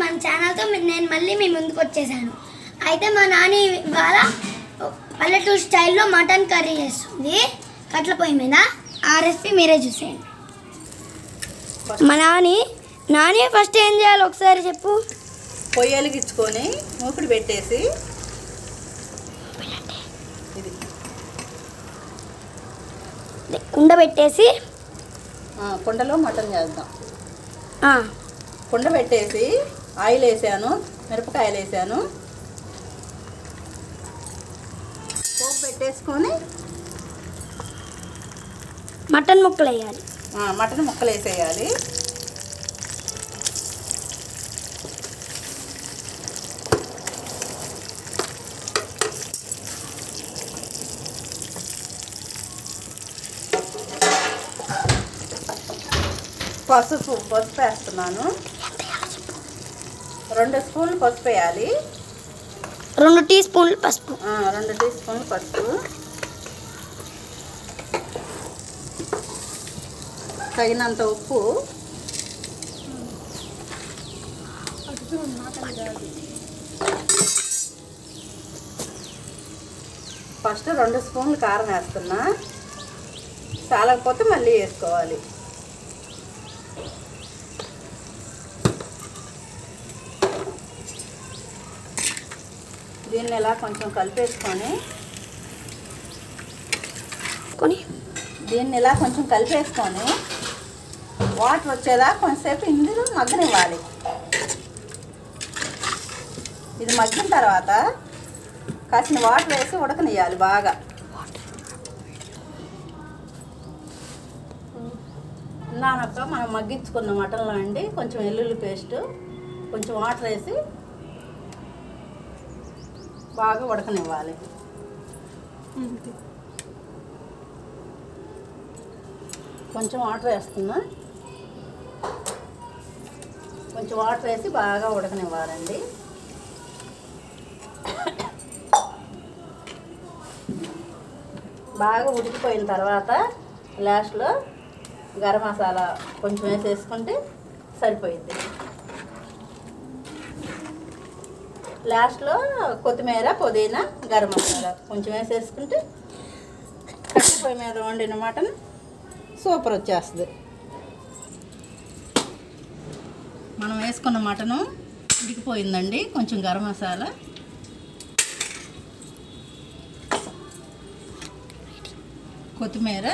మన ఛానల్తో నేను మళ్ళీ మీ ముందుకు వచ్చేసాను. అయితే మా నాని ఇవాళ పల్లెటూరు స్టైల్లో మటన్ కర్రీ చేస్తుంది కట్ల పొయ్యి మీద. ఆ రెసిపీ మీరే చూసేయండి. మా నాని ఫస్ట్ ఏం చేయాలి ఒకసారి చెప్పు. పొయ్యి వెలిగించుకొని మూకుడు పెట్టేసి కుండ పెట్టేసి కుండలో మటన్ చేద్దాం. కుండ పెట్టేసి ఆయిల్ వేసాను, మిరపకాయలు వేసాను, పోపు పెట్టేసుకొని మటన్ ముక్కలు వేయాలి. మటన్ ముక్కలు వేసేయాలి. పసుపు వేస్తున్నాను. 2 స్పూన్లు పసుపు వేయాలి. 2 టీ స్పూన్లు పసుపు. 2 టీ స్పూన్లు పసుపు. తగినంత ఉప్పు. ఫస్ట్ 2 స్పూన్లు కారం వేస్తున్నా. చాలకపోతే మళ్ళీ వేసుకోవాలి. దీన్ని ఇలా కొంచెం కలిపేసుకొని వాటర్ వచ్చేదా కొంచెంసేపు ఇందులో మగ్గనివ్వాలి. ఇది మగ్గిన తర్వాత కాసిన వాటర్ వేసి ఉడకనివ్వాలి బాగా. నానక్క మనం మగ్గించుకున్న మటన్లో అండి కొంచెం వెల్లుల్లి పేస్ట్, కొంచెం వాటర్ వేసి బాగా ఉడకనివ్వాలి. కొంచెం వాటర్ వేస్తున్నా. కొంచెం వాటర్ వేసి బాగా ఉడకనివ్వాలండి. బాగా ఉడికిపోయిన తర్వాత లాస్ట్లో గరం మసాలా కొంచెం వేసేసుకుంటే సరిపోయింది. లాస్ట్లో కొత్తిమీర, పుదీనా, గరం మసాలా కొంచెం వేసేసుకుంటే కట్టెల పొయ్యి మీద వండిన మటన్ సూపర్ వచ్చేస్తుంది. మనం వేసుకున్న మటను ఉడికిపోయిందండి. కొంచెం గరం మసాలా, కొత్తిమీర,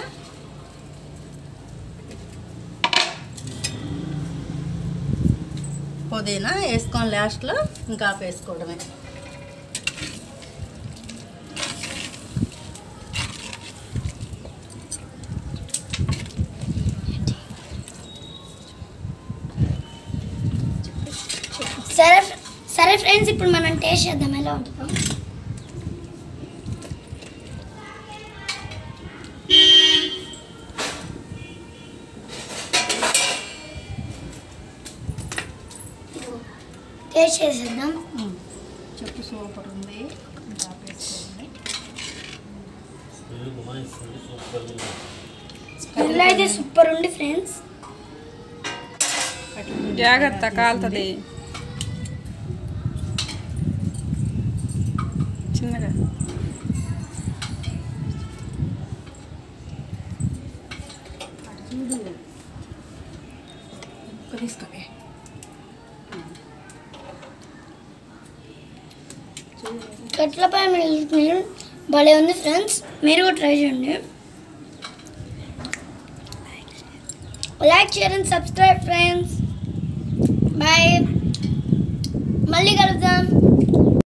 పుదీనా వేసుకొని లాస్ట్లో ఇంకా వేసుకోవడమే. సరే ఫ్రెండ్స్, ఇప్పుడు మనం టేస్ట్ చేద్దాం ఎలా ఉంటుందో. టేస్ట్ చేసేద్దాం. చెప్పు, సూపర్ ఉంది. స్మెల్ అయితే సూపర్ ఉంది ఫ్రెండ్స్. జాగ్రత్త కాలుతుంది. చిన్నగా తీసుకోవే. కట్ల పొయ్యి భలే ఉంది ఫ్రెండ్స్, మీరు కూడా ట్రై చేయండి. Like, share and subscribe friends. Bye, మళ్ళీ కలుద్దాం.